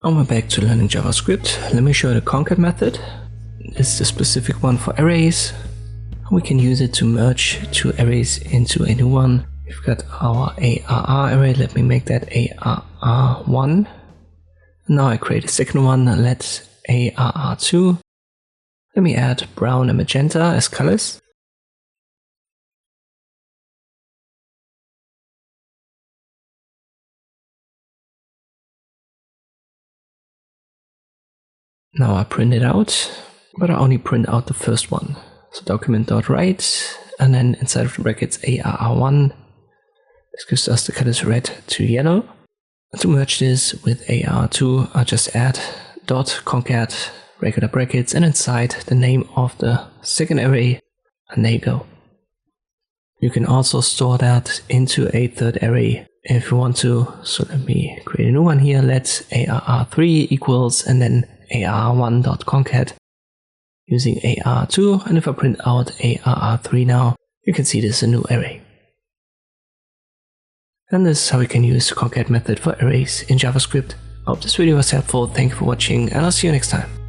And we're back to learning JavaScript. Let me show you the concat method. It's the specific one for arrays. We can use it to merge two arrays into a new one. We've got our ARR array. Let me make that ARR1. Now I create a second one. Let's ARR2. Let me add brown and magenta as colors. Now I print it out, but I only print out the first one. So document.write, and then inside of the brackets ARR1. This gives us the colors red to yellow. And to merge this with ARR2, I just add .concat regular brackets and inside the name of the second array, and there you go. You can also store that into a third array if you want to. So let me create a new one here. Let's ARR3 equals and then ARR1.concat using ARR2, and if I print out ARR3 now, you can see this is a new array. And this is how we can use the concat method for arrays in JavaScript. I hope this video was helpful. Thank you for watching, and I'll see you next time.